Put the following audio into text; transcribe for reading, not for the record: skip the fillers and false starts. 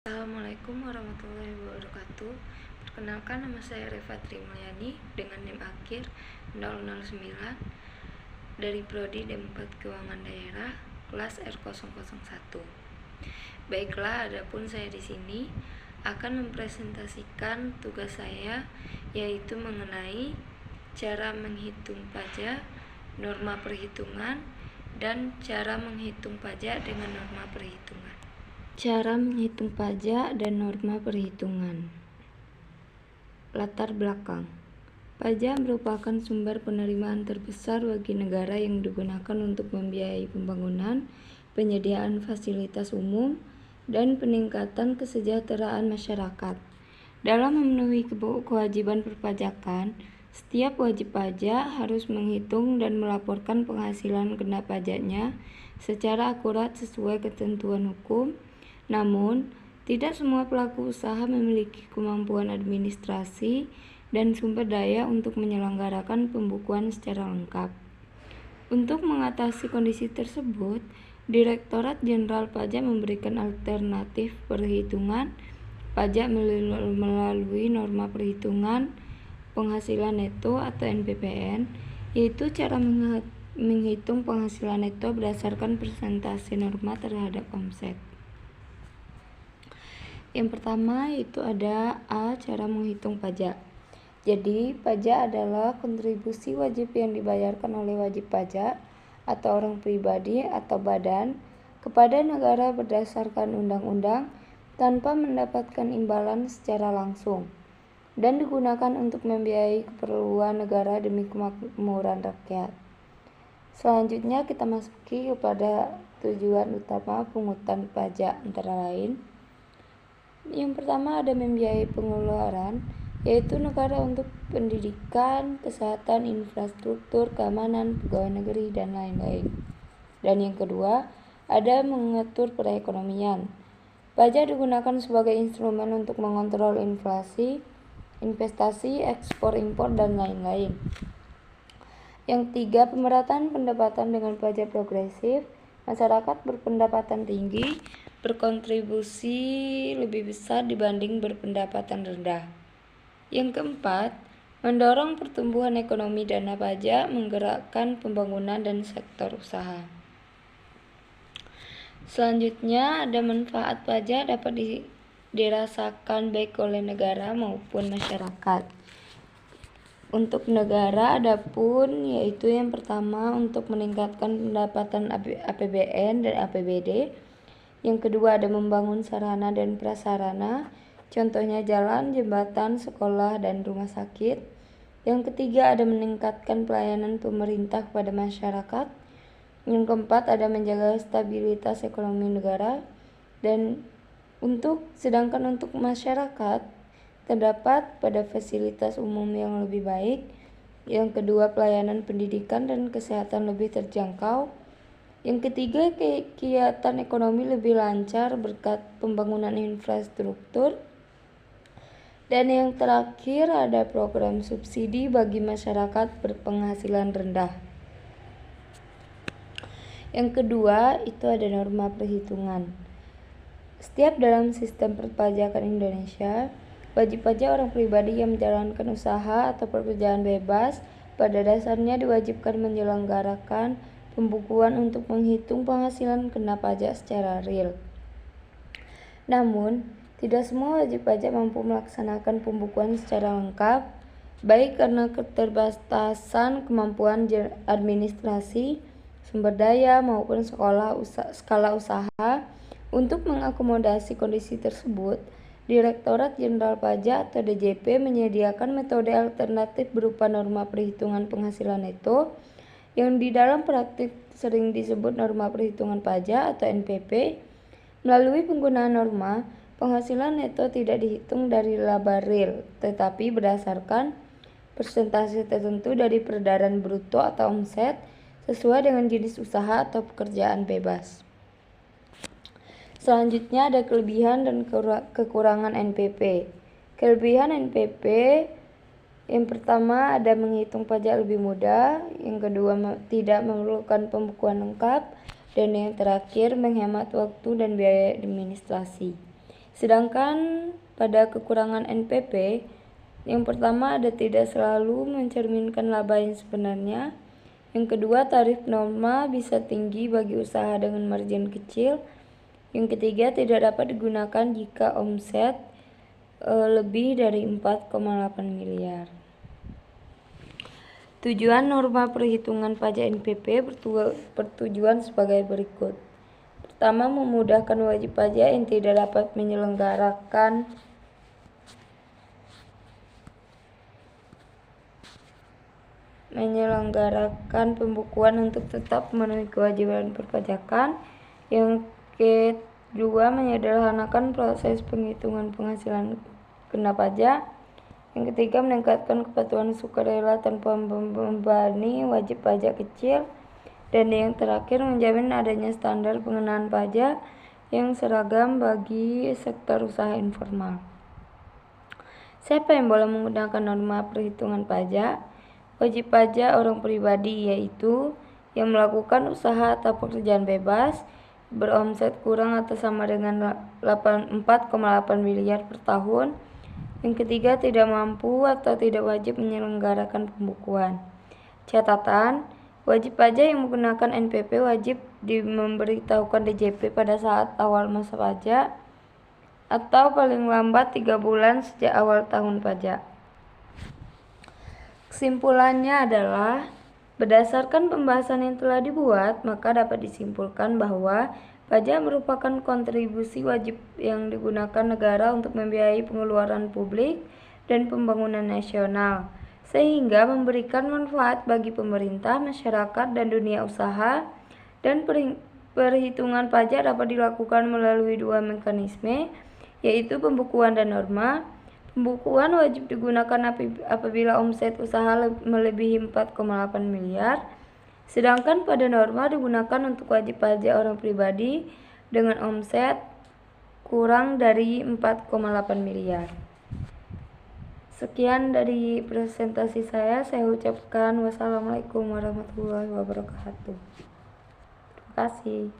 Assalamualaikum warahmatullahi wabarakatuh. Perkenalkan, nama saya Reva Trimulyani dengan NIM akhir 009 dari Prodi D4 Keuangan Daerah kelas R001. Baiklah, adapun saya di sini akan mempresentasikan tugas saya, yaitu mengenai cara menghitung pajak, norma perhitungan, dan cara menghitung pajak dengan norma perhitungan. Cara menghitung pajak dan norma perhitungan. Latar belakang. Pajak merupakan sumber penerimaan terbesar bagi negara yang digunakan untuk membiayai pembangunan, penyediaan fasilitas umum, dan peningkatan kesejahteraan masyarakat. Dalam memenuhi kewajiban perpajakan, setiap wajib pajak harus menghitung dan melaporkan penghasilan kena pajaknya secara akurat sesuai ketentuan hukum. Namun, tidak semua pelaku usaha memiliki kemampuan administrasi dan sumber daya untuk menyelenggarakan pembukuan secara lengkap. Untuk mengatasi kondisi tersebut, Direktorat Jenderal Pajak memberikan alternatif perhitungan pajak melalui norma perhitungan penghasilan neto atau NPPN, yaitu cara menghitung penghasilan neto berdasarkan persentase norma terhadap omset. Yang pertama itu ada A, cara menghitung pajak. Jadi, pajak adalah kontribusi wajib yang dibayarkan oleh wajib pajak atau orang pribadi atau badan kepada negara berdasarkan undang-undang tanpa mendapatkan imbalan secara langsung dan digunakan untuk membiayai keperluan negara demi kemakmuran rakyat. Selanjutnya kita masuki kepada tujuan utama pungutan pajak antara lain. Yang pertama ada membiayai pengeluaran, yaitu negara untuk pendidikan, kesehatan, infrastruktur, keamanan, pegawai negeri, dan lain-lain. Dan yang kedua, ada mengatur perekonomian. Pajak digunakan sebagai instrumen untuk mengontrol inflasi, investasi, ekspor, impor, dan lain-lain. Yang tiga, pemerataan pendapatan dengan pajak progresif. Masyarakat berpendapatan tinggi berkontribusi lebih besar dibanding berpendapatan rendah. Yang keempat, mendorong pertumbuhan ekonomi. Dana pajak menggerakkan pembangunan dan sektor usaha. Selanjutnya ada manfaat pajak dapat dirasakan baik oleh negara maupun masyarakat. Untuk negara adapun yaitu yang pertama untuk meningkatkan pendapatan APBN dan APBD. Yang kedua ada membangun sarana dan prasarana, contohnya jalan, jembatan, sekolah, dan rumah sakit. Yang ketiga ada meningkatkan pelayanan pemerintah kepada masyarakat. Yang keempat ada menjaga stabilitas ekonomi negara. Dan sedangkan untuk masyarakat terdapat pada fasilitas umum yang lebih baik. Yang kedua pelayanan pendidikan dan kesehatan lebih terjangkau. Yang ketiga, kegiatan ekonomi lebih lancar berkat pembangunan infrastruktur. Dan yang terakhir ada program subsidi bagi masyarakat berpenghasilan rendah. Yang kedua, itu ada norma perhitungan. Setiap dalam sistem perpajakan Indonesia, wajib pajak orang pribadi yang menjalankan usaha atau pekerjaan bebas pada dasarnya diwajibkan menyelenggarakan pembukuan untuk menghitung penghasilan kena pajak secara real. Namun, tidak semua wajib pajak mampu melaksanakan pembukuan secara lengkap, baik karena keterbatasan kemampuan administrasi, sumber daya, maupun skala usaha. Untuk mengakomodasi kondisi tersebut, Direktorat Jenderal Pajak atau DJP menyediakan metode alternatif berupa norma perhitungan penghasilan neto yang di dalam praktik sering disebut norma perhitungan pajak atau NPP. Melalui penggunaan norma, penghasilan neto tidak dihitung dari laba real, tetapi berdasarkan persentase tertentu dari peredaran bruto atau omset sesuai dengan jenis usaha atau pekerjaan bebas. Selanjutnya ada kelebihan dan kekurangan NPP. Kelebihan NPP yang pertama ada menghitung pajak lebih mudah, yang kedua tidak memerlukan pembukuan lengkap, dan yang terakhir menghemat waktu dan biaya administrasi. Sedangkan pada kekurangan NPP, yang pertama ada tidak selalu mencerminkan laba yang sebenarnya. Yang kedua, tarif norma bisa tinggi bagi usaha dengan margin kecil. Yang ketiga, tidak dapat digunakan jika omset lebih dari 4,8 miliar. Tujuan norma perhitungan pajak NPP bertujuan sebagai berikut. Pertama, memudahkan wajib pajak yang tidak dapat menyelenggarakan pembukuan untuk tetap memenuhi kewajiban perpajakan. Yang kedua, menyederhanakan proses penghitungan penghasilan kena pajak. Yang ketiga, meningkatkan kepatuhan sukarela tanpa membebani wajib pajak kecil. Dan yang terakhir, menjamin adanya standar pengenaan pajak yang seragam bagi sektor usaha informal. Siapa yang boleh menggunakan norma perhitungan pajak? Wajib pajak orang pribadi, yaitu yang melakukan usaha atau pekerjaan bebas, beromset kurang atau sama dengan 4,8 miliar per tahun. Yang ketiga, tidak mampu atau tidak wajib menyelenggarakan pembukuan. Catatan, wajib pajak yang menggunakan NPP wajib memberitahukan DJP pada saat awal masa pajak atau paling lambat 3 bulan sejak awal tahun pajak. Kesimpulannya adalah, berdasarkan pembahasan yang telah dibuat, maka dapat disimpulkan bahwa pajak merupakan kontribusi wajib yang digunakan negara untuk membiayai pengeluaran publik dan pembangunan nasional, sehingga memberikan manfaat bagi pemerintah, masyarakat, dan dunia usaha. Dan perhitungan pajak dapat dilakukan melalui dua mekanisme, yaitu pembukuan dan norma. Pembukuan wajib digunakan apabila omset usaha melebihi 4,8 miliar. Sedangkan pada norma digunakan untuk wajib pajak orang pribadi dengan omset kurang dari 4,8 miliar. Sekian dari presentasi saya ucapkan wassalamualaikum warahmatullahi wabarakatuh. Terima kasih.